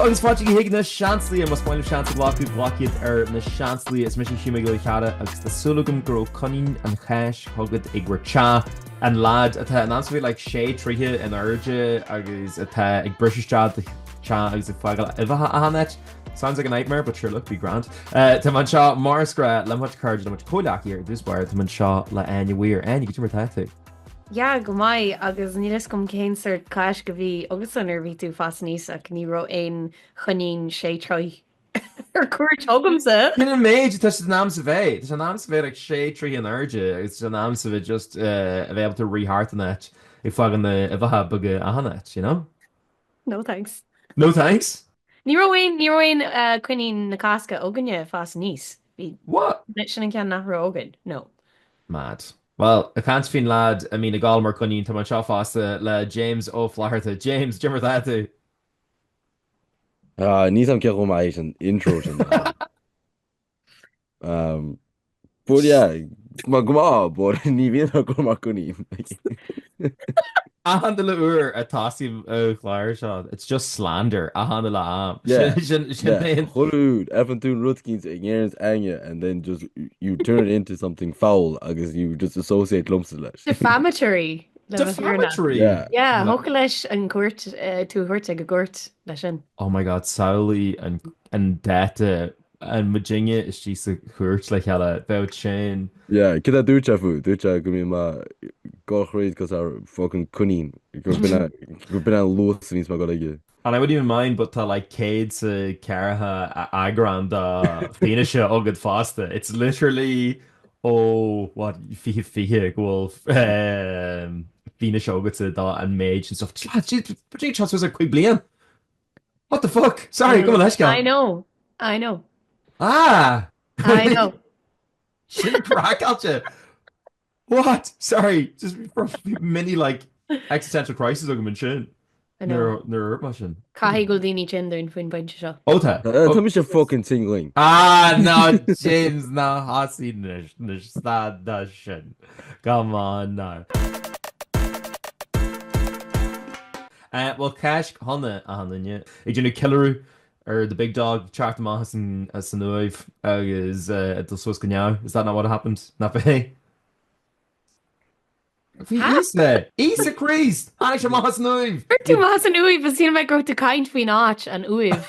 agus fáte hiag na seanslaí a mas máinm seansa bhlaú bhlaciad ar na seanslaí is mis siime go cheada agus tásúlagam gur conín an chais thugad ag ghuirte an lad atá an ansbhí le sé tríthe in airde agus atá ag brisistead te agus ag foiil uibheacha a hanet. Sounds like a nightmare, but sure, look, be grand. Tá man seo marscra le muid card le muid cólaach ar dúsbar tá man seo le aine bhuiir aine go taitneamh. Ja, go mai agus nílas gom céinsir cais go bhí agus an ví tú fas níos ach ní ro ein chunín sé troi ar cuairt thugamsa. Cin méid tá an náam sa bheith. Tá an náam sa bheith ag sé trí an airde agus an náam sa bheith just a bheith able to rethart ag fágan na uibheacha buga a hanet, you know? No thanks. No thanks? Ní roiin cuinín na Cásca óganne fas níos. What? Net sin an cean nach ro ógan. No. Mad. Well, I can't fin lad, I mean, a gáil mar conín tá man seo fásta le James ó Flaharta. James, Jimmer tú. Níos am ceach mai an intro sin. But yeah, má gomá, but ní bhíon go mar conín. Ahan de le uair a tásaim ó chláir seo. It's just slander. Ahan de le am. Yeah, Hollywood, even tú rudkins ag éirins aine, and then just you turn it into something foul, agus you just associate lumps of leis. Defamatory. Defamatory? Yeah, hoca leis an cuairt tú thuirt ag a gcuairt leis sin. Oh my god, Saoirí an data an Virginia is she sa chuirt le cheala bheith sin. Yeah, cid a dúirte fú, dúirte go mí má gáchréid cos ar fucking cunín. Gur bin an lús níos má go ige. And I wouldn't even mind, but tá like céad sa ceartha agran da fianaise agad fásta. It's literally what fihe ghfuil fianaise agad sa da an méid and stuff. But chance was a quick blian. What the fuck? Sorry, go on, let's go. I know. I know. Shit, crack at you. What? Sorry, just for many like existential crisis agam sin. I know. Nor sin. Caithfí go daoine sin ar an faoin bainte seo. Tá. Tá mis fucking tingling. No, James, no, hasí na stad sin. Come on, no. Well, Cash honna a hanne. Ag dúna Killarú or the big dog tracked him as an Uaimh agus at the Swiss Ganyao. Is that not what happened? Not be. Isa Christ! Anish a Mahas Uaimh! Tú Mahas an Uaimh, but seen my go to kind fi notch an Uaimh.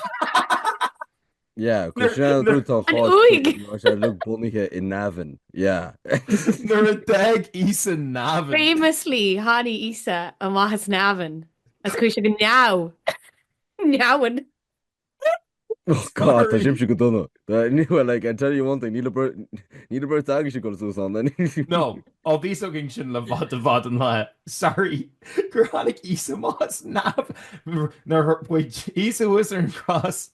Yeah, because you're not talk look bunniche in Navan. Yeah. They're a dag Isa Navan. Famously, Hani Isa a Mahas Navan. As Kuisha go now. Nowin. Oh god, tá sim si go donna. Like, I tell you one thing, níl a bird tag si go Susan then. No, all these ging sin le vad an le. Sorry. Gur hánig Isa Mahas Nav. Nar wait, Isa was an cross.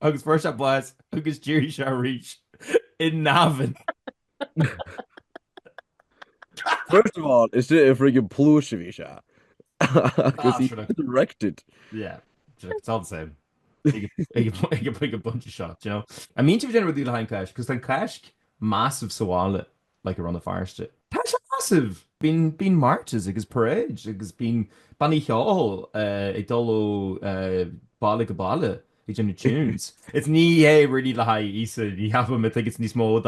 Agus first up was agus Jerry shall reach in Navan. First of all, it's a friggin' plushie shot. Because he's directed. Yeah, it's all the same. You can pick a bunch of shots, you know. I mean to be generally behind Cash, because then Cash massive saoire like around the fire street. Cash massive. Been marches, agus parade, agus been banny hall, dolo bala gabala. Tunes. It's really the high Isa. You have him, I think it's Nismo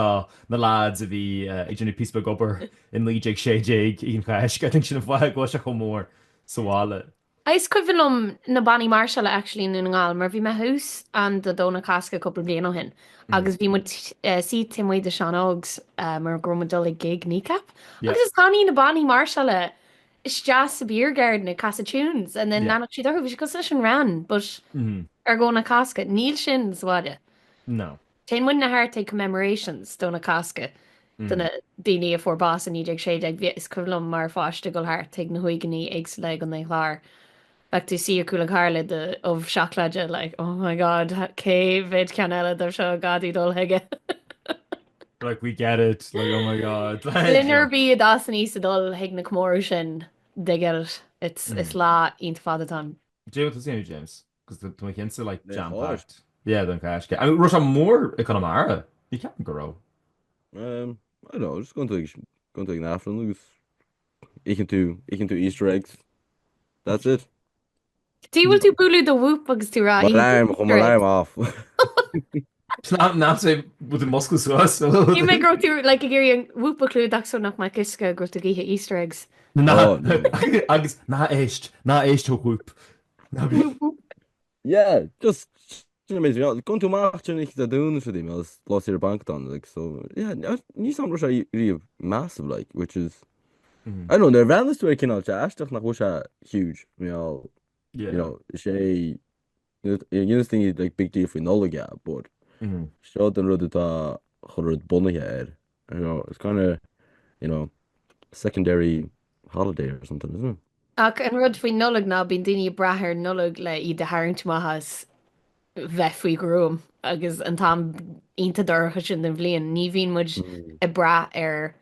the lads of the piece of gopper in Lee Jake Shay Jake in Cash. I think she'll flag wash a more saoire. Is cuilumm na Banní Marshall actually in ngáil mar bhí me hús an do Domhnach Cásca couple bliain ó hin. Agus bhí mu si timmuid de Sean Ógs mar gromadul gig kneecap. Agus is táí na Banní Marshall is just sa beer garden at Casa Tunes and then nánach si darú bhí go sin ran, but ar Domhnach Cásca níl sin sáide. No. Té muin na hart commemorations Domhnach Cásca. Duna daoine a forbás a níidir sé ag bhí is cuilumm mar fáiste go hart ag na huiganí éagsúla an chláir. Like to see a cool Carla of seacláide, like, oh my god, cave vid canela der show gadi dul hige. Like we get it, like oh my god. Linner be a das an isa dul hig na commotion, they get it. It's la into father time. James, what's the James? Because the McKinsey like jam packed. Yeah, don't cash. I mean, Russia more economara. You can't grow. I don't know. Just going to an afternoon. You can do Easter eggs. That's it. Tí bhfuil tú buú do bhúp agus tú rá Chum alarm off. ná sé bud an Moscow suas. Ní mé gro tú le ggéir an bhúpa clúach so nach mai cusca gur tú gíthe Easter eggs. agus ná éist thuúp. Yeah, just going to march and the doing for them. I was lost your bank on like so. Yeah, you sound really massive, like which is I don't know. They're values to a kind of just nach was huge. You know, she you think it's like big deal for knowledge, but show the road that horrid bonnet here. You know, it's kind of secondary holiday or something, isn't it? Ach an rud faoi nullag ná bín daoine brathir nullag le iad de haingtmathas bheith faoi grúm agus an tám ionta dorcha sin den bblion ní bhíon muid I bra ar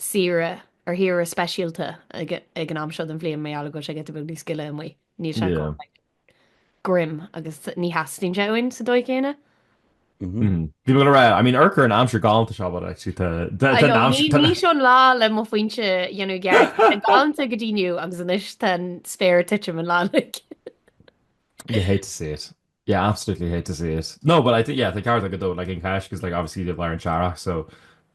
saoire ar hir a speisialta ag an amseo den bblion mé go sé get bhí sciile mu ní se grim agus ní hastín seoin sa dó chéine. Bhí ra I mean urcar an amsir gáanta se ní seán lá le mo faointe dhéanú ge an gáanta go dtíniu agus an is ten spéir tiite an lálik. You hate to see it. Yeah, absolutely hate to see it. No, but I think the card like like in cash because like obviously the Blair and Charach, so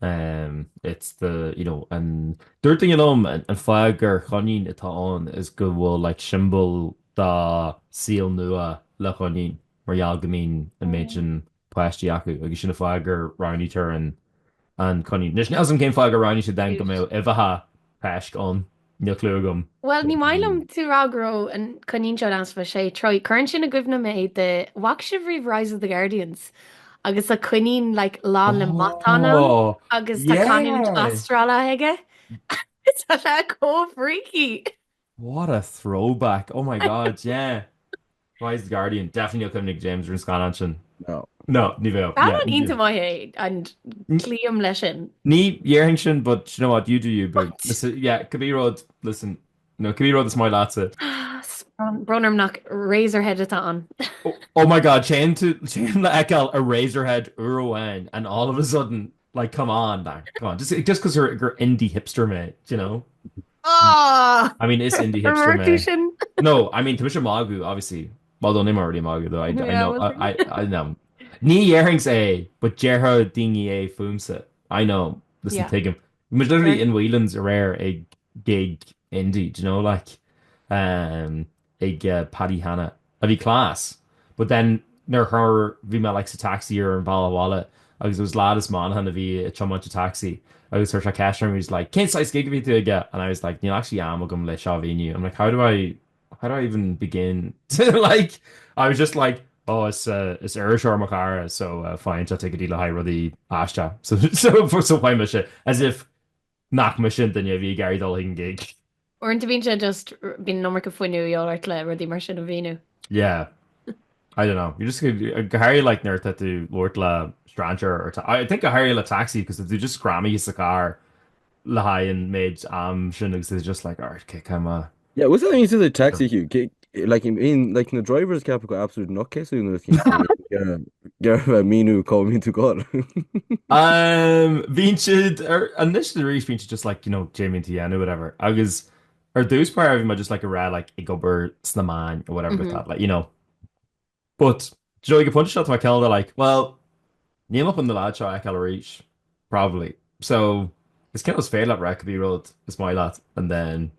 it's the and third thing and flagger chonin atá on is good will like symbol da seal nua le chonin marall gamin and mention plasti acu agus sin flagger roundy turn and chonin nis nelson came flagger roundy to then come out evaha pesk on Clugum. Well, ní mailam tú rágro an conín seo ans fa sé troi current sin a gofna mé de Wakshivri Rise of the Guardians agus a conín like lá le matana agus tá canim astrala heige. It's a cool freaky. What a throwback. Oh my god, yeah. Rise of the Guardian. Definitely come Nick James or Scananchin. No, ní bheith. That one into my head and Cleam lesson. Ní yearhingshin, but you know what, you do you, but listen, yeah, Kabirod, listen. No, Kabirod is my latsa. Brunnermnach Razorhead at on. Oh my god, chain la Ekel a Razorhead Uaimh and all of a sudden, like come on, just because you're indie hipster mate, you know? Oh, I mean, it's indie hipster mate. No, I mean Tamisha Magu, obviously. Well done him already Magu though. I know. Ní earrings but Gerha dingy fumsa. I know. Listen, take him. Literally in Whelan's a rare a gig indie, you know, like Paddy Hanna. I'd be class. But then near her Vima likes a taxi or in Vala Walla. I was laddest man Hanna V a chum a taxi. I was search a cash and he was like, can't size gig to get and I was like, actually I'm gonna let Shavini. I'm like, how do I even begin to like I was just like, oh, it's Urshor Makara, so fine, to take a deal of high ruddy Ashta. So fine shit. As if knock mission then you Gary Dolling gig. Or into being just been number of New York le ruddy Martian of Venu. Yeah. I don't know. You just Harry like Nerta to Lord La Stranger or I think a Harry La Taxi because if they just scrammy his car La High and made Shinux is just like okay, come on. Yeah, what's that you say the taxi Hugh? Like in the driver's cap go absolute nutcase get menu call me to God. Vinchid or initially reach Vinchid just like Jamie and Tiana or whatever. I was or those part of him just like a rad like Igobert Snaman or whatever with that like But you get punch shot to my calendar like well Neil up on the lad shot I can reach probably so it's kind of fail up Rackaby Road is my lad and then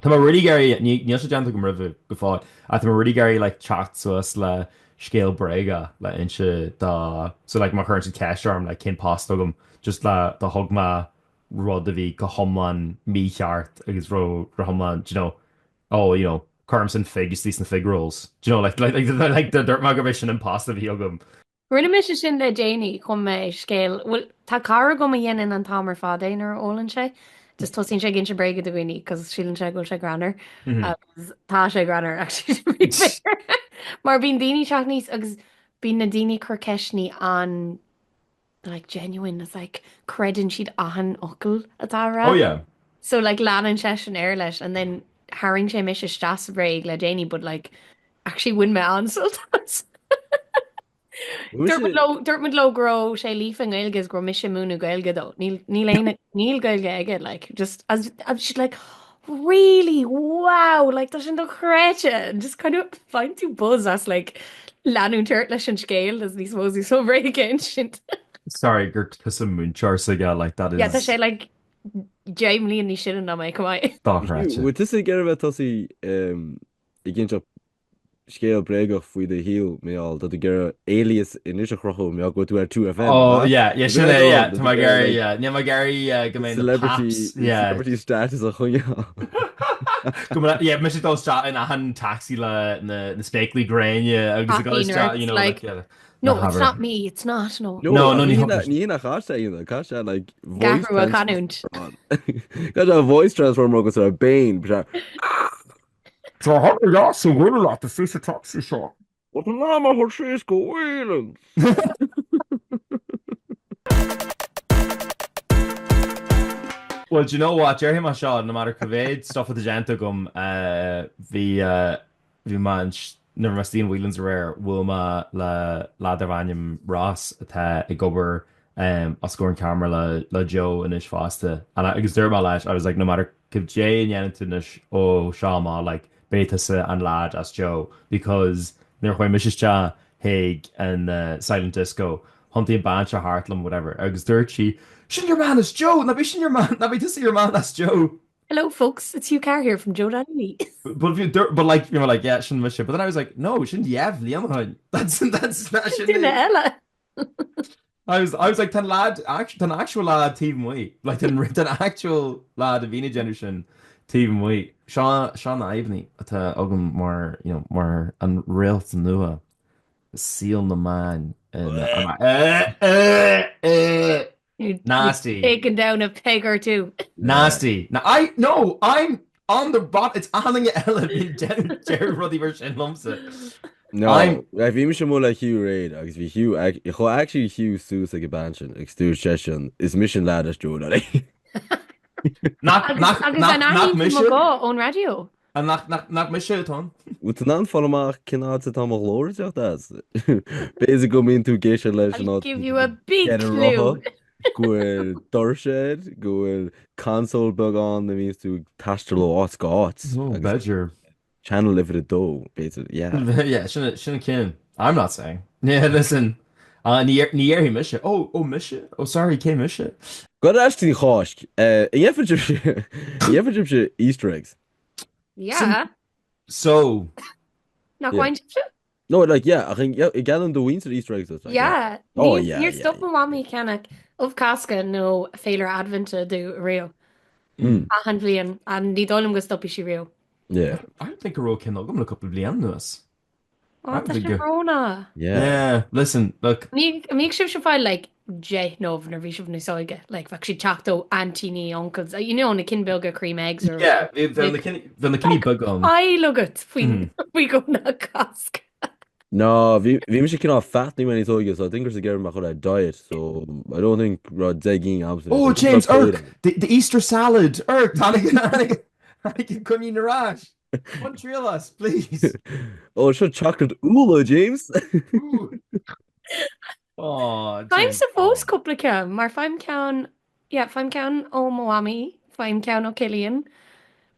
Tá ruí Gary níl sé deanta go rih go fáid a tá ruí Gary like chat suas le scéal brega le inse dá so like mar chuint cearm like cin pastagam just le the hogma rud a bhí go homlan mícheart agus ro homlan Carmson fig is these fig rolls like the dirt magavation and pasta bhí agam. Rinne mis sin le Janie chum mé scéal well tá cara go dhéanaan an támar fádain ar ólan sé. Just tossing sé gin se brega do winnie because sílan se go se granar tá sé granar mar bín daoine teach níos agus bín na daoine chur ceisní an like genuine it's like credin siad ahan ocail atá ra. Oh yeah. So like lánan se an air leis and then haring sé mis stas breig le Janie but like actually win me an sultans. Dermot lo grow sé lífing gailgus gro mis múna gailge though. Níl gailge aige like just as she's like Really? Wow! Like, tá sin do chréite and just kind of find tú buzz as like leanú tuirt leis an scéal as níos móí so bhréige ancient. Sorry, gur some moonchar again, like that Yeah, tá is sé like Jamie ní sin na mé cumai. With this again about tosi I ginch scale brega fwy the heel me all that the girl alias in is a crocho me go to our 2FM. Oh yeah, yeah, to my Gary, like, yeah, my Gary, go celebrity status a chunya. Yeah, mis dó sta in a han taxi na specklí grain, agus go you know, like yeah. No, it's not me. It's not. No. No, Ní ní na chasta you casta like voice Gaffer will canúnt. got a voice transformer agus a bane So how are you so good a lot to see the taxi shop? Wat een naam maar voor trees go wheeling. Well, do you know what? Jerry my shot, no matter Kavade, stuff with the Gentagum, the manch, never must Dean Whelan's rare, Wilma, la Davanium Ross, a gober, a scoring camera, la Joe, and Ish Fosta. And I was there, my lash, I was like, no matter Kiv Jay and Yannitin, oh, Shama, like, Betasa and Lad as Joe, because they're when Mrs. Cha, Haig, and Silent Disco, Hunting Banch or Hartlam, whatever. I was there, Shin your man is Joe, na be shin your man, na be to see your man that's Joe. Hello, folks. It's Hugh Carr here from Joe Danny. But like you were like, yeah, shouldn't miss it. But then I was like, no, shouldn't you have Liam? That's not shouldn't Ella. I was like, tan actual lad team way. Like tan actual lad of any generation team way. Sean Ivney to Ogum more, you know, more unreal to Nua. Seal the man nasty. Taking down a peg or two. Nasty. Now I'm on the bot. It's on the element. Jerry Ruddy version lumps it. No, I've even some more like Hugh Raid. Because we Hugh, actually Hugh sues like a banshee. Exterior session is mission lad as Joe Daddy. Not mission. On radio. And not mission ton. With an follow cannot sit on my lords of that. Basically, go into geisha legend. I'll give you a big clue. Go Dorshed, go console bug on the means to Tastelo Scots. Oh, badger. Channel live it though, basically. Yeah. Yeah, shouldn't kin. I'm not saying. Yeah, listen. Nier he miss it. Oh, miss it. Oh, sorry, he came miss it. Got actually Hoshk. You ever Easter eggs? Yeah. So. Not quite. No, like I think again on the wins of Easter eggs. Like, yeah. Oh yeah. You're stuck with mommy Canuck of Cásca no failure advent do Rio. Han Blian and the Dolum go stop she Rio. Yeah. I don't think a row can look a couple of Blian us. Oh, that's Rona. Yeah. Listen, look. Make sure she find like J Nov Nervish of Nisoiga, like actually Chacto Antini uncles. You know, on the Kinbilga cream eggs or then the Kenny bug on. I look at we go na Cásca. No, we should kind of fattening when he's older, so I think there's a girl about a diet, so I don't think Rod Zegging absolutely. Oh, James, the Easter salad, Tonic, couldn't you rush? Montreal us, please. Oh, sure, chocolate Ula, James. Oh, I'm supposed couple of cam, maar fime count o Moami, fime count o Killian.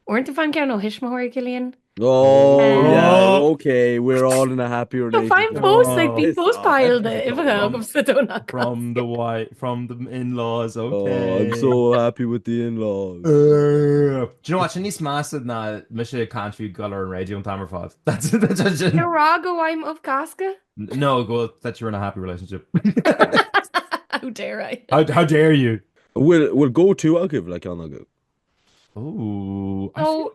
Weren't the fime count o Hishmahori Killian? Oh, yeah, okay, we're all in a happy relationship. So fine post, like big post piled from the in-laws, okay. Oh, I'm so happy with the in-laws. Do you know what? Shanice massive na Misha country color and radio and Tamerford. That's Rago I'm of Cásca? No, go that you're in a happy relationship. How dare I? How dare you? We'll go to I'll give like on go. Oh,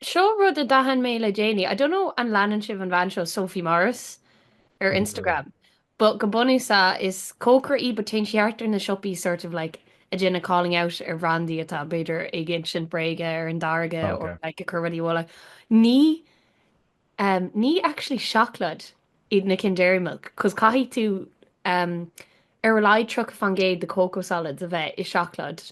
show rud a dahan mele Janie. I don't know an Lannan Shiv and Van show Sophie Morris or Instagram, but Gabonisa is Coker e but she in the shoppy sort of like a Jenna calling out a Randy at a bidder against Brega or in Darga or like a Curvady Walla. Ni actually shocklad in the dairy milk because Kahi to rely truck fangade the cocoa solids of it is shocklad.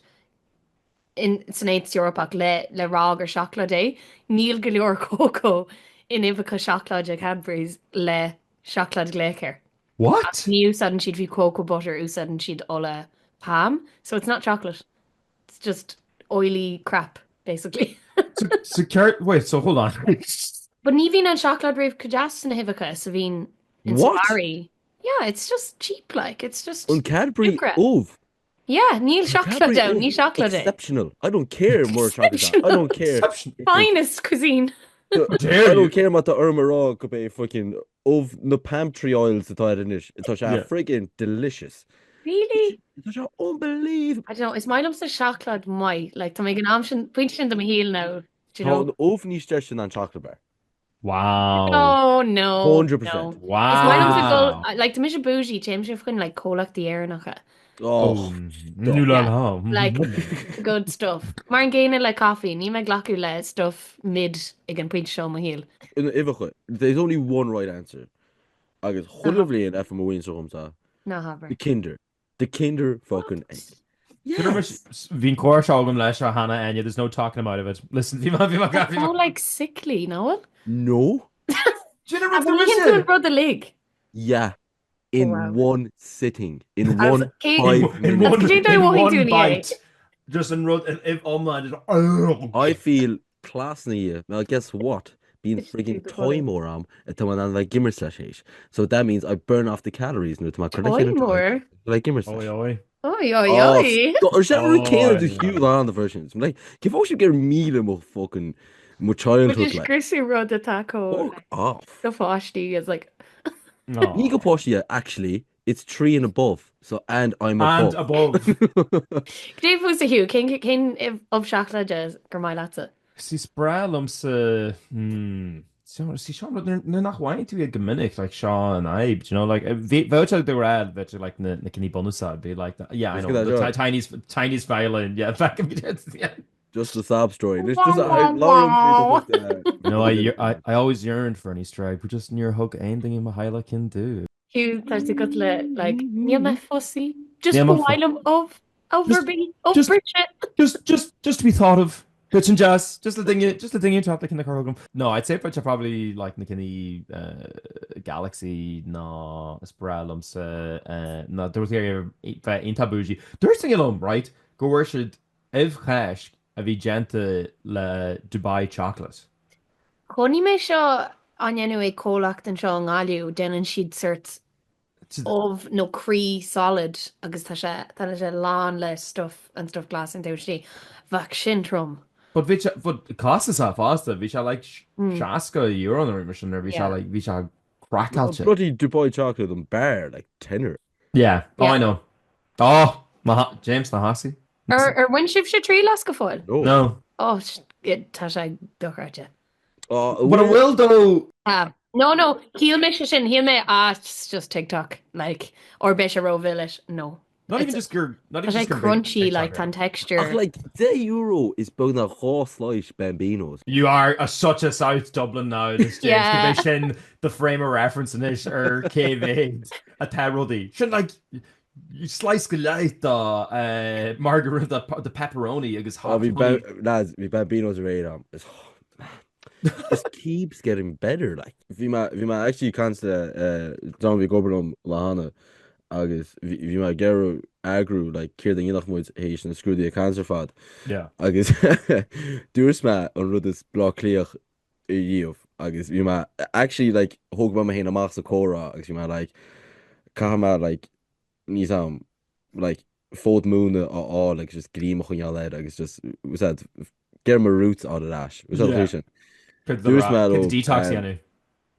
In Snates Europe le rag or chocolate day Neil Galore cocoa in Ivica chocolate a Cadbury's le chocolate glaker. What? New sudden she'd be cocoa butter, who sudden she'd olla palm. So it's not chocolate. It's just oily crap, basically. Wait, so hold on. But ní bhín an seaclad raibh cajas na huibheacha sa bhín in What? Saoire. Yeah, it's just cheap, like, it's just... On Cadbury Lucre. Uaimh. Yeah, níl seaclad Cadbury down, Uaimh. ní seaclad é. Exceptional. I don't care more chocolate. I don't care. Finest cuisine. I don't care about the Irma go be fucking of the palm tree oils that I didn't. It's friggin' delicious. Really? It's unbelievable. I don't know, is my lumps of chocolate mai? Like, to make an option, point in the heel now. Do you know? The oven is stretching on chocolate bar. Wow. Oh, no. 100%. No. Is Wow. my lumps of gold, like, the mission bougie, James, you're fucking like colach the air nacha. Oh, nu Yeah. Like, good stuff. Mar an gaine like coffee, ní me glacu le stuff mid ag an point show my heel. there's only one right answer. Agus chulabhlí an FM win so humsa. No, haver. The kinder fucking egg. Bhín cuair seágam leis a hana aine, there's no talking about it. Listen, That's so like sickly, no? No. Do you know what We can do it the leg. Yeah. In one sitting. In As one Kate- 5 in minutes. one bite. Just in if online, I feel class na year. Well, guess what? Being friggin' toy am at the one on like gimmer slash. So that means I burn off the calories now to my Toymore? like gimmer slash. Oi. Or should I can't do yeah. huge on the versions. I'm like, give us you get a meal and fucking my childhood Which is like. Chrissy wrote the taco. Fuck off. The fosty is like, No. Nico Poshia, actually, it's 3 and above. So and I'm And above. Dave was a Hugh, King of chocolate jazz, Germai Latza. Sí sprálum sa sí Sean na nach bhain tú gomininic like Sean and Abe, you know, like vouch the rad that like na kinny bonus side be like that. Yeah, I know the tiniest violin. Yeah, back in yeah. Just a sob story. There's just a No, I always yearned for an Easter egg, but just near hug anything in my highlight can do. Hugh, there's a good like, near my fussy. Just Níl go me while of overby, just- Bridget. Just to be thought of. Bitch and jazz, just the thing you talk like in the program. No, I'd say but probably like McKinney Galaxy, no Spralums, no there was here in Tabuji. There's thing alone, right? Go worship Ev Cash a vigente le Dubai chocolate. Connie me seo anyway colacht and seo ngaliu den and she'd cert of no cree solid agus tá sé lán le stuff and stuff glass and douche vac sintrum. But cost is half faster. We shall like Shaska euro on the mission there. We shall crack out. Bloody Dubai chocolate and bar like tenner. Yeah. Oh, I know. Oh, James Nahasi. Or when shift she tree last go foil. No. Oh, it tá sé docharte. But it will though. No. He'll make it in. He'll make it's just TikTok like or Bishop Village. No. Not even just crunchy like tan texture. Like the euro is both a horse slice bambinos. You are such a South Dublin now. This James Yeah. Commission, the frame of reference in this or KV a terrody. Should like you slice gailta, margarita, the pepperoni. It hot. Lads, my bambinos are right It keeps getting better. Like if you might actually consider John V. Gobernum Lahana. Agus vi ma geru agru like keir den nach moet héis en screw die cancer fad. Yeah. Agus dús ma an rud is blá cleach I díomh agus vi ma actually like hoog ma héna amach sa córa agus vi ma like ma like níos am like fód múna á like just gríach chun leid agus just was that ger ma roots out of dash was that dús ma detox yanu.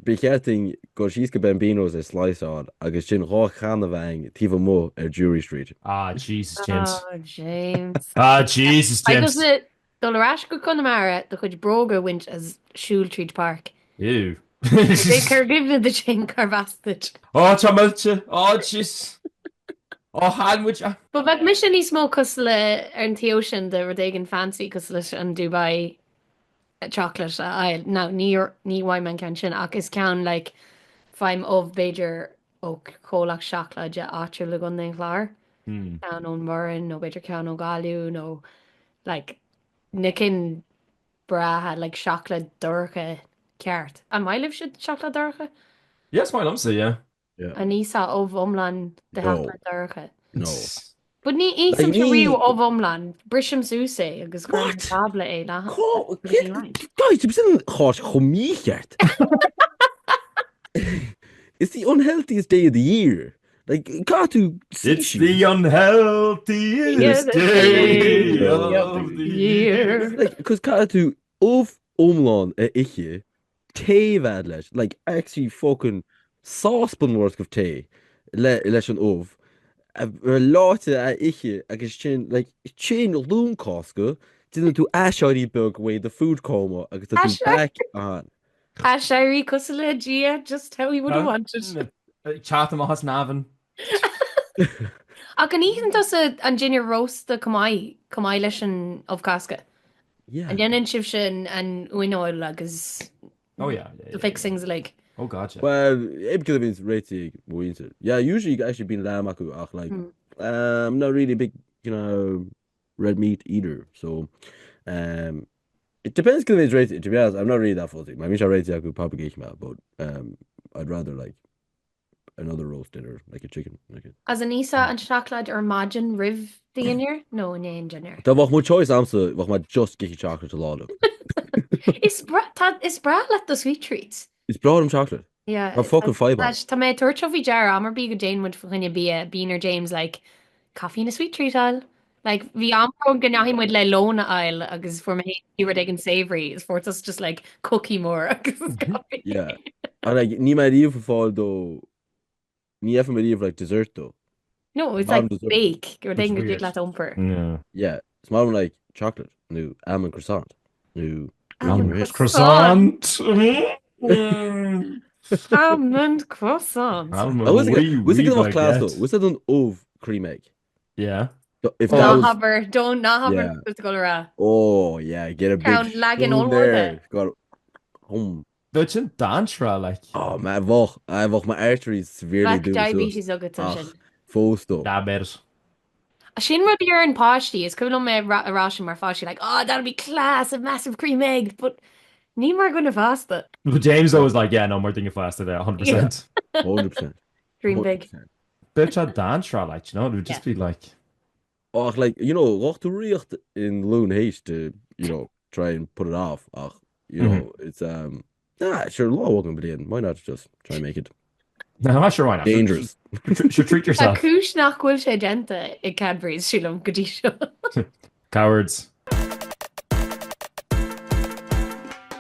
Begetting go she's go bambinos is slice on agus sin rá chana bhaing tífa mó Jury Street. Jesus James. Oh, James. Jesus James. I does it Dolarash go Connemara the chuid broga wint as Shule Treat Park. Ew. They can give the chain carvastage. Oh, chamelcha. Oh, jeez. Oh, handwich. But back mission is small cusle and the ocean the Rodagan fancy cusle and Dubai chocolate now ní Uaimh can sin ach is cean like feim of Beidir ó cholach seacláide áitiú le gun chláir cean ón marin nó Beidir cean ó galú nó like na cin brathe like seaclad dorcha ceart an maiileh siad seaclad dorcha? Yes, my lumsa, yeah. A níos ó bhomlan de No. heaclad dorcha. No. Bud ní éam se riú ó bhomlan, brisim súsa agus gur tabla é Guys, you've seen hot chomíart. It's the unhealthiest day of the year. Like, got to It's the unhealthiest day of the year. Like, because got to of omlan iche tea vadlet. Like, actually fucking saucepan worth of tea. Leis an of. Láte iche agus chin like chin loon Cásca didn't do Aiséirí bug way the food coma agus do back on. Aiséirí cosile dia, just how he would have wanted. Chatham has navan. A gan íhan does an ginger roast the Kamai leis an of Cásca. Yeah. And then sib sin an uinoil agus Oh yeah. the fixings like. Oh god, yeah. Well, because it's rating winter. Yeah, usually actually been lamb aku like I'm not really a big, red meat eater. So it depends because it's rated. To be honest, I'm not really that fussy. My misha rating aku propagation but I'd rather like another roast dinner, like a chicken. As an isa and chocolate or margin riv the in here? No, in engineer. Da wach my choice answer wach my just gicky chocolate a lot of. Is brat let the sweet treats. It's broad and chocolate. Yeah. I'm fucking fiber. Tá mé tuirtí jar amar bí go Jane would fucking be a Bean or James like coffee and a sweet treat all. Like vi amro gannahim would le lona aisle agus for me you were taking savory is for us just like cookie more agus coffee. Yeah. And like ni mai rief fall though. Ni ever mai like dessert though. No, it's Bottom like dessert. bake. You're taking a weird. big umper. Yeah. Yeah. Small one like chocolate. New almond croissant. New Almond Croissant. Almond croissant. I was thinking of class though. Was that an of cream egg? Yeah. If Don't that was have Yeah. her to go around. oh yeah, get a Count big lagging spoon all there. Got Dutch and Dantra, like. oh man, I've my arteries severely Like doing diabetes agad Ah. sin. Fós though. Diabetes. A sin rud ar an pastí is cool me aráshin mar fáistí like that'll be class, a massive cream egg, but ní mar gonna fasta. But James though was like, yeah, no more thinking faster there, 100%. 100%. Dream big. Bitch at Dantra, like, it would just be like. Oh, like what to riocht in Loon Haste to try and put it off. It's sure law walking but why not just try and make it No, I'm not sure why not. dangerous. Should treat Tá yourself. cúis nach bhfuil sé genta I Cadbury's sílam go dtí seo. Cowards.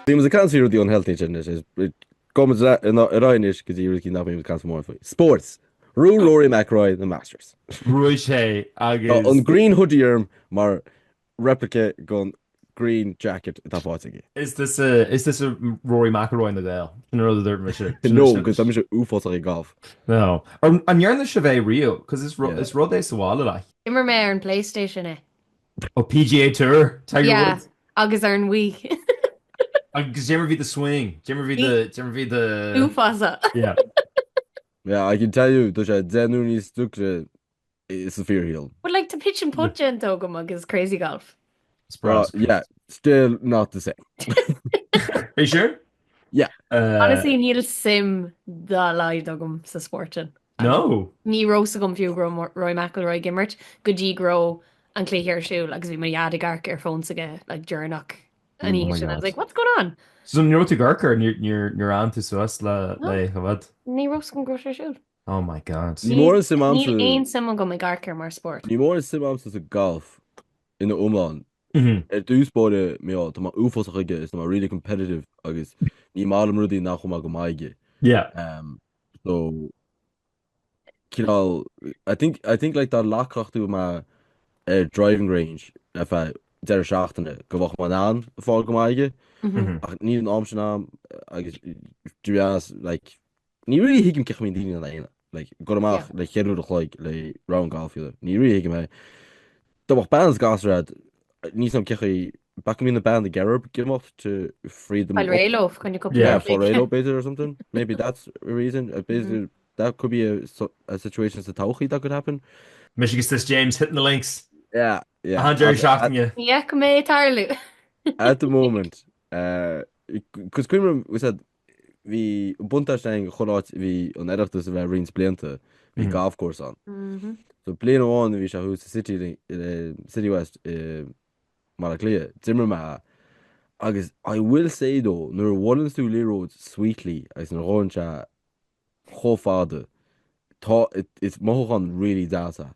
There was a cancer of the unhealthy agenda is it comes in Irish because you really not being cancer more for sports. Rule Rory McIlroy the Masters. Ruiche, agus. On green hoodie mar replica gun green jacket that was again. Is this a Rory McIlroy in the Dale? No, No, because I'm sure ufos like golf. No. And you're in the Chevet Rio, because it's Rode Sawala, like. Immer mé ar an PlayStation e. Oh, PGA Tour, Tiger Yeah, Woods. agus ar an wí. Agus Jimmer V the swing. Jimmer V the. Úfasa. Yeah. Yeah, I can tell you there's a genuinely stuck it's a fear hill. But like to pitch and putt gento go agus crazy golf. Yeah, still not the same. Are you sure? Yeah. Honestly, níl sim dá laid agam sa sportin. No. Ní rosa gom fiú gro Roy McIlroy gimmert, go dí gro an cléir siú agus bhí mar iadigarc ar fón aige like Jurnach. And Oh my I was God. like, what's going on? So you're to Garker you're on to us le Havad. Ní rosa gom gro siú. Oh my God. Ní mór an sim Níl amsa ein sim go me garcar mar sport. ní mór an sim amsa sa golf in the umland. Mm-hmm. Dúspóide mé tá má ufos aige is tá really competitive agus ní málam rudí nach chuma go maige. Yeah. So I think like that lachrachtú ma driving range if I der seachtainna go bhach man an fáil go maige. Ach ní an amse am agus like ní really hiigim cech mé díine leine. Like go amach le cheadú like le round golf ní really hiigim me. Tá bach bands gasrad ní sam cechi back in the band the Garib give up to free them up. Réalóf can you couple Yeah, for Ralo better or something. Maybe that's a reason. Basically, that could be a situation as a tauchi that could happen. Michigan this James hitting the links. Yeah. Jerry shocking you. Yeah, go mé tarlú. At the moment, because we said hí buntastein choláit hí an éireachtas a bheith rins blianta hí golf course an. So blian amháin bhí se hús City West mar lia Zimmer me agus I will say though nuair bhhaann tú líróid sweetly agus an ráin se chofáda tá is móchan really data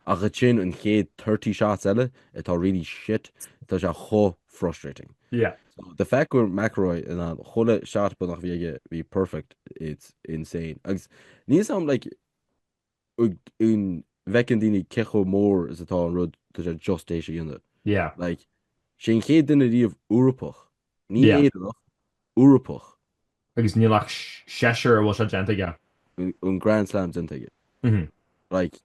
ach a sin an chéad 30 shots eile atá really shit tá se cho frustrating. Yeah. So the fact we're McElroy and an cholle shot but nach be perfect, it's insane. Agus níos am like un vekendini kecho mór is atá an rud tá sé just éis dhéanamh. Yeah. Like sin chéad duine díomh Úrapach. Ní Yeah. éadach Úrapach Agus ní lech séir bhil se gentige. un Grand Slam dinteige. Mhm. Like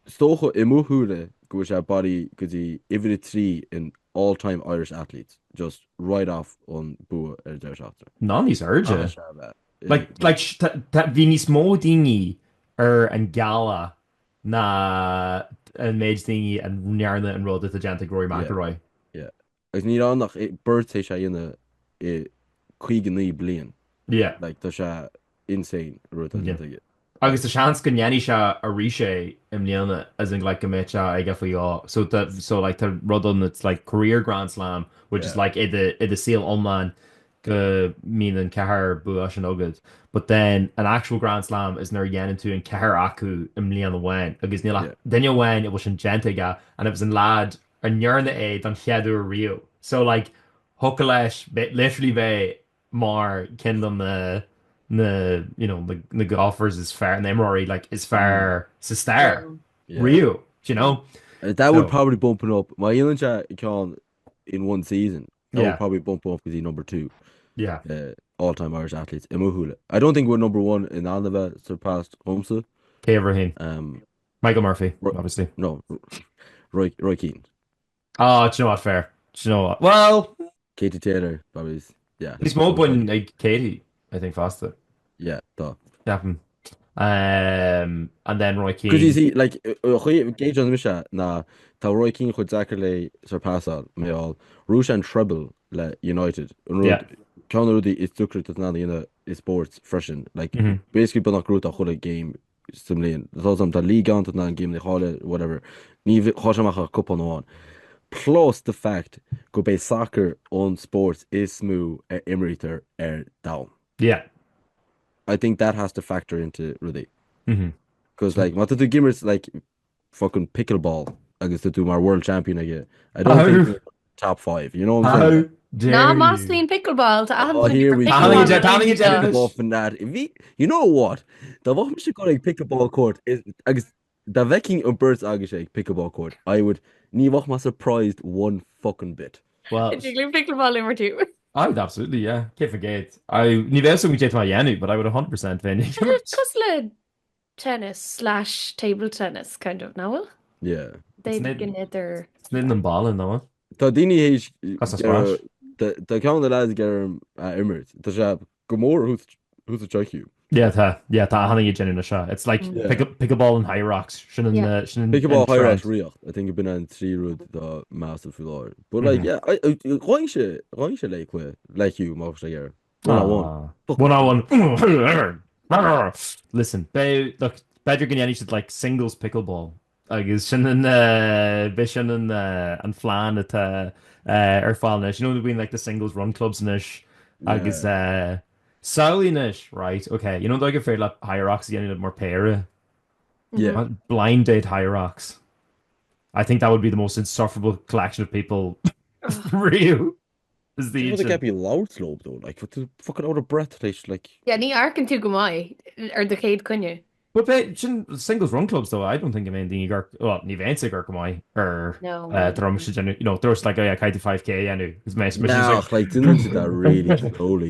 stocha I muthúle go sé body go dtí idir trí in all-time Irish athletes just right off on bua deir seachtar. Ná níos urge. Like bhí níos mó daoine an gala na an méid daoine an nearna an rud a gentig Rory McIlroy. Agus ní an nach birthday sé dhéanana I 5 blian. Yeah. Like tá sé insane ruúd a dinteige. Agus the seans go nnéanaí se a ríise im líana as in like go méid se ag faoá. So like the rudon it's like career Grand Slam, which is like i the seal online go mean an cehar bua an ogad. But then an actual Grand Slam is nar dhéanaan tú an cehar acu im líana bhain. Agus ní like daine bhain it was an gentige and it was an lad an nearna é don cheadú Rio. So like hoca leis literally bheith mar kindam the golfers is fair and them already like is fair sa star Rio, you know. That would probably bump it up. My Ilan can in one season. That would probably bump up because he's number 2. Yeah. All-time Irish athletes. Imuhula. I don't think we're number 1 in Alnava surpassed Homsa. Caverhane. Michael Murphy, obviously. No. Roy Keane. Oh, do you know what? Fair. Do you know what? Well, Katie Taylor probably is. Yeah. He's more than like Katie, I think, faster. Yeah, duh. Yeah. And then Roy Keane. Because you see, like, Gage on the Misha, na, ta Roy Keane could exactly surpass all, me all. Rouge and Treble, le United. Yeah. Conor Rudy is tuckered to none in the sports freshen. Like, basically, but not growth a whole game. Stimulating. There's some the league on to not game the hall, whatever. Ni Hoshamacha a cup on one. Plus the fact, go by soccer on sports is smooth Emeriter down. Yeah. I think that has to factor into Rudy. Because like what did the Gimmers like fucking pickleball against the two our world champion again. I don't think top 5, you know what I'm saying? Ná Maslín pickleball here we go. You know what? The what should go like pickleball court is agus the Viking and birds agus pickleball court. I would ní wach ma surprised one fucking bit. Well, pickleball number 2. I would absolutely, yeah. Can't forget. Ní bheith we my Yanu, but I would 100% win. Cosle tennis / table tennis kind of now. Yeah. They begin either. It's not an ball in though. Tá daoine héis squash. Tá ceann the lads get Emirates. Tá sé go mór who's a trick you. Yeah, tá hanna gen in a shot. It's like pickleball and high rocks. Pickleball high rocks real. I think it's been on 3 road the massive floor. But like yeah, I like you most I get. 1-on-1. Listen, look, Bedrick and Yenny should like singles pickleball. Agus sin an Bishan and Flan at Falnish. You know between like the singles run clubs and ish. Agus Saoire, right? Okay, you know like a fair like high rocks again more para. Yeah. Blind date high rocks. I think that would be the most insufferable collection of people for you. Is the they can't be loud slope though, like with the fucking out of breath like yeah, ní arcan tú go mai or the céad cunne. But singles run clubs though, I don't think anything you got well, ní bhéint go mai or you know, there's like a 5k anu. No, like didn't do that really slowly.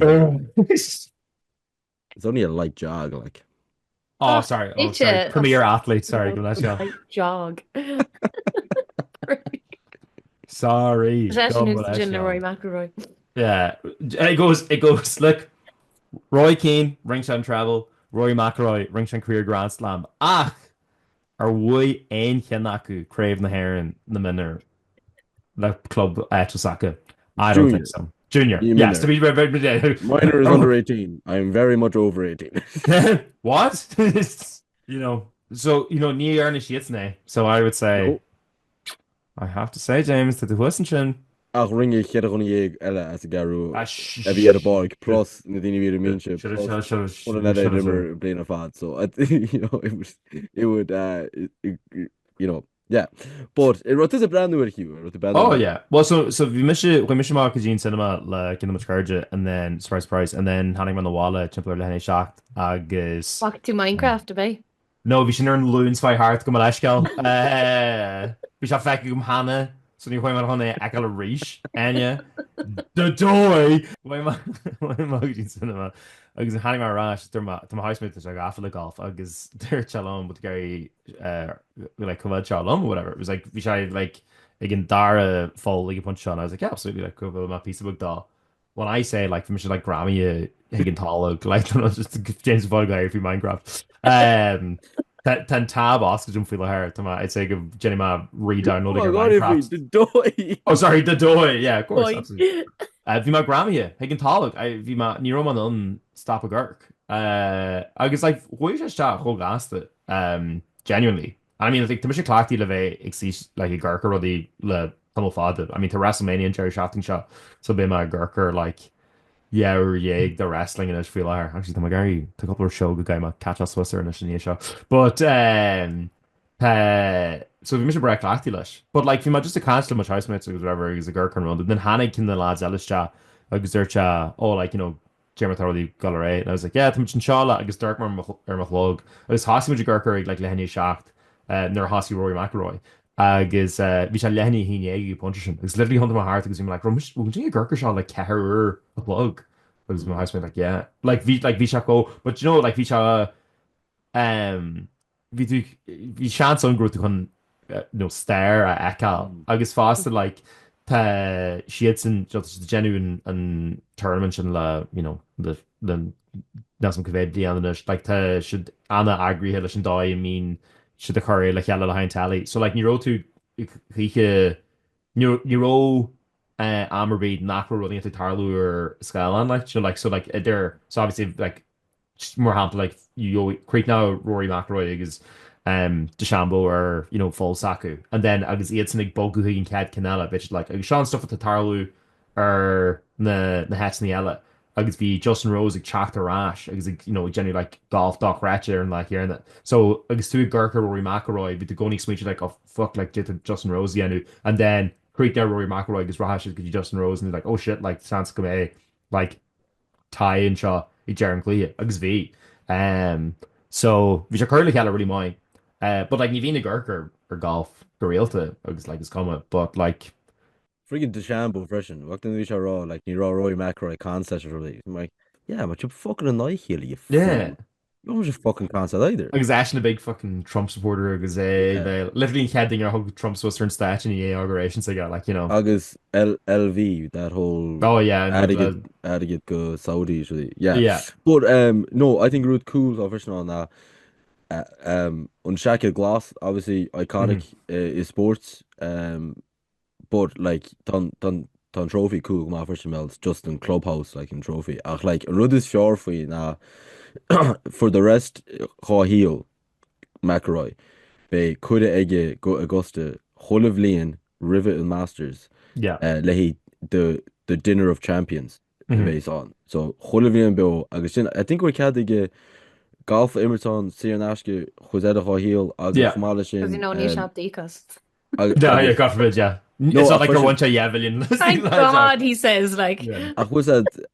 It's only a light jog, like. Oh, sorry. Premier athlete. Sorry, light jog. Sorry. Rory McIlroy. Yeah, it goes. Look, Roy Keane, Ringside Travel. Rory McIlroy, Ringside Career Grand Slam. Ach, ar bhui ein cheann Craven the Heron the minner the club Osaka. I don't think so. Junior. You mean Yes, there. to be very. Minor is under 18. I am very much over 18. What? So ní ar na siad né. So I would say, No. I have to say, James, that the Wilson sin. Ach ringe chead chun éag eile as a garú Ah, a bhí ar a bag plus na daine bhí míse plus one of that rimmer bliana fad. So it would yeah. But it is a brand new Hugh. Oh yeah. Well, so we miss mark Gene cinema like in the Muchcarja and then surprise and then handing on the wall Templar Lenny shocked agus Walk to Minecraft bay. No, we should earn loons by heart go leiscal. We shall feck Hannah. So ní chuim honna ag a ríis aine the doy Gene cinema agus an hanig marrás tá housemate a gafa le golf agus they're chalom with Gary like cumad chalom or whatever. It was like we tried like again dara fall like a punch on. I was like, yeah, absolutely, like cool my piece of book doll. When I say like from like Grammy higgin tall like just James Bond guy for Minecraft. Ten tab Oscar jump feel her to my I'd say give Jenny ma re-downloading her Minecraft. The doy. Oh sorry, the doy, yeah, of course. Absolutely. Bhí má Grammy higgin tall bhí má ní rom an stop a gurk. Agus like chuir sé chogasta genuinely. I mean, like, the clarity of a like a gurker or the tunnel father. I mean, to WrestleMania and Jerry Shafting shot, so be my gurker like, yeah, or yeah, the wrestling and I feel like actually, the Gary took up our show, good guy, my catch us Swisser and a show, but so we miss a break clarity lush, but like, if you might just a cancel my housemates or whatever, he's a gurker and then Hannah can the lads Ellis chat, agus their oh, like, Jeremy thoroughly Gallery, and I was like, yeah, Tim Chinchala, agus Dirk Machlog, I was Hossie with a gurker like Lenny shocked. Nar hasí Rory McIlroy agus bhí se lehanní híine punch sin. It's literally hunting my heart because I'm like, we're doing a gurker shot like ceir a plug. Because my housemate like, yeah. Like bhí se go, but like bhí se bhí sean son grú chun stair a eáil agus fásta like tá siad sin just genuine an tournament sin le the Nelson Caved bliananis like tá should Anna agree leis an dóid I mean should the curry like yellow behind tally. So like Nero to Nero Amerbead Nacro running into Tarlu or Skyline like so like they're so obviously like more hamper like you create now Rory McIlroy is DeChambeau or full Saku and then agus it's like Bogu Higgin Cad Canela bitch like Sean stuff with the Tarlu or the hats in the Ella. Agus bhí Justin Rose ag teacht a ráis agus generally like golf doc ratchet and like hearing that. So agus tú gurker Rory McIlroy bhí the gonig smooch like oh fuck like did Justin Rose again and then create there Rory McIlroy agus ráis because Justin Rose and he's like oh shit like sans go like tie and shaw I Jaron Clee agus bhí so bhí sé curly call really mine but like ní bhí na gurker or golf go réalta agus like is coming but like friggin' DeChambeau freshen. What did we show raw? Like you raw Roy McIlroy concept really. I'm like, yeah, but you're fucking a night here, you yeah. You don't just fucking concept either. Agus actually a big fucking Trump supporter agus they literally heading your whole Trump Swiss and stat in the inauguration so got like Agus LV that whole had to get go Saudi really. Yeah. But no, I think Ruth cool official on that. Unshackle glass obviously iconic is sports but like ton trophy cool ma first melts just in clubhouse like in trophy ach like rud is sure for you now for the rest how heel McIlroy they could ege go Augusta whole of Leon Rivet and Masters lehi the dinner of champions based on so whole of Leon bill agus I think we had to golf Emerson Seansálaithe Jose how heel agus ní shop decos yeah God forbid yeah. No, it's not like a one to Yevlin. Thank God, he says like. Yeah.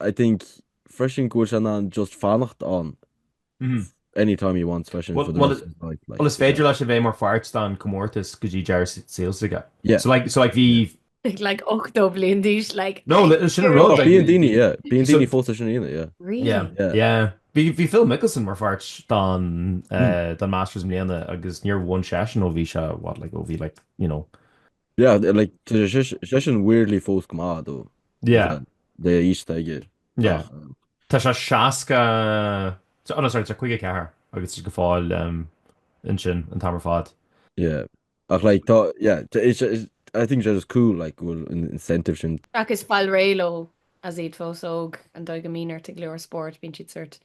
I think freshing goes on just fannacht on anytime you want freshing for the rest of his life. Well, it's Federal should be more farts than Comortis because you jar sales to get. Yeah. So like the like October dish like. No, it shouldn't roll. Being Dini full session in it. Yeah. Really? Yeah. We Phil Mickelson more farts than Masters Mliana because near one session of Visha what like OV like Yeah, like the session weirdly false come though. Yeah. The each day. Yeah. Tasha Shaska so no sorry, it's a quick car. I guess you could fall in Shin and Tamerfad. Yeah. I like thought it's I think it's cool like well incentive shin. Rack is file railo. as iad fósóg an dóig go mínar te glúir sport bín siad suirt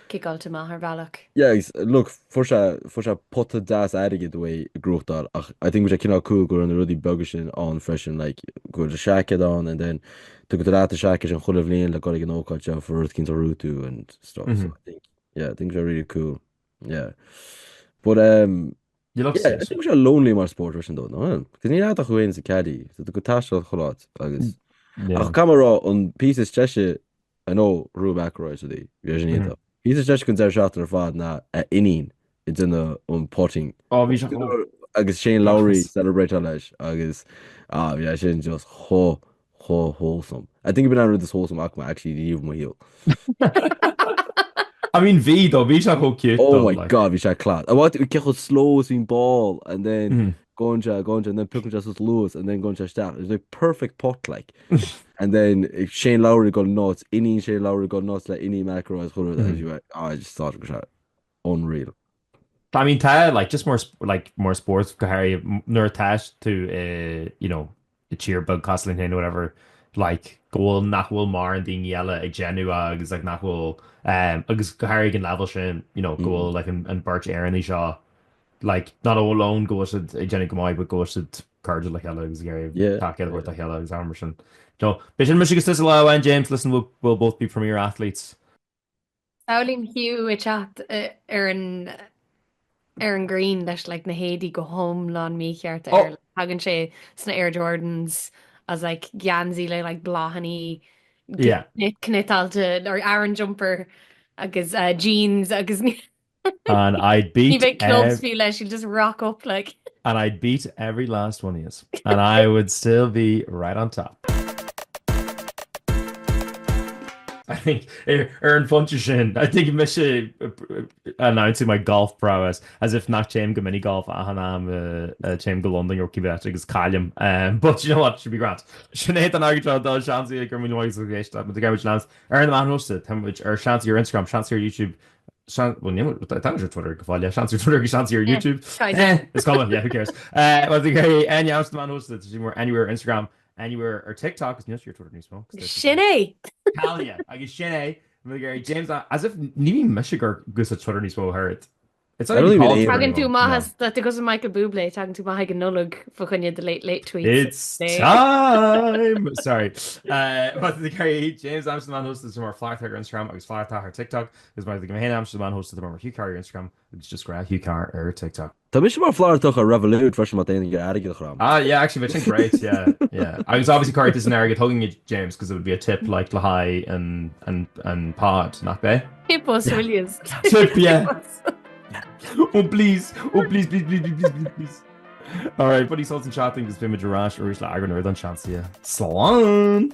kickáilte má ar bhealach. Yeah, look, for se potta das aige the way growthdal. I think we can cool go on the ruddy buggish on fresh and like go to shack it on and then to go to that shack and chull of lean like got no catch out for Earth Kings or Root and stuff. So I think things are really cool. Yeah. But You love yeah, I think we're lonely mar sport version though, no? Because you have to go in the caddy. So the go tash out cholot. Agus. Ach camera on pieces cheshe I know Ruback right today. Virginia. Pieces cheshe can shot or fad na inning. It's in the potting. Oh, we agus Shane Lowry celebrate Alish. Agus yeah, Shane just wholesome. I think you've been out this wholesome Akma actually leave my heel. I mean, V though, V shot go cute. Oh my god, V shot class. I want to get slow as ball and then going and then picking just as Lewis and then going to start. It's like perfect pot like. And then if Shane Lowry got nuts, Shane Lowry got nuts like macro as well. I just thought it was unreal. I mean, like just more sports. Harry nor attached to the cheerbug costling and whatever. Like goal nachhol mar and ding yella ag genu agus like nachhol agus Harry can level shim goal like and Birch Aaron Shaw like not all alone goes to Jenny Gamai but goes to Cardiff like hella agus Gary tack other like hella agus Amerson. So Bishop Michigan Sissela and James listen we'll both be premier athletes. Saoirím Hugh a chat Aaron Green leis like na hédi go home lan mícheart hagan sé sna Air Jordans as like Ganzi like blahani knitalta or Aaron jumper agus jeans agus and I'd beat clubs she'll just rock up like and I'd beat every last one of you and I would still be right on top. I think Aaron Funchashin. I think Misha announcing my golf prowess as if not Chaim go mini golf Ahanam Chaim go London or Kibet is Calium. But you know what should be grand. Sinead an Argyle does Shansi Gurmin Noise with the garbage lands. Aaron the man hosted him which or Shansi your Instagram, Shansi your YouTube. That was your Twitter. Shansi your Twitter, Shansi your YouTube. It's coming. Yeah, who cares? But the guy and yeah, the man hosted more anywhere Instagram. Anywhere or TikTok is your Twitter news smoke. Shinny. Hell yeah. I guess Shinny. James as if Nimi Michigan goes to Twitter news smoke heard. It's only talking to Mahas that because of Michael Bublé talking to Mahagan Nulug for the late tweets. It's time. Sorry. But the guy James Amsterdam hosted some more flag tagger Instagram. I was flag tagger TikTok. Because my Mahan Amsterdam hosted the more Hugh Carr Instagram. It's just grab Hugh Carr or TikTok. Tá mis mar flar tuch a revolút fresh mat déine aige chram. Yeah, actually, which is great. Yeah. I was obviously correct this scenario hugging you, James, because it would be a tip like Lahai and Pod, not they? Hippos Williams. Tip, yeah. Oh please. All right, buddy, salts and chatting. This has been with Jarash or Isla Agron or Dun Chance. Salon.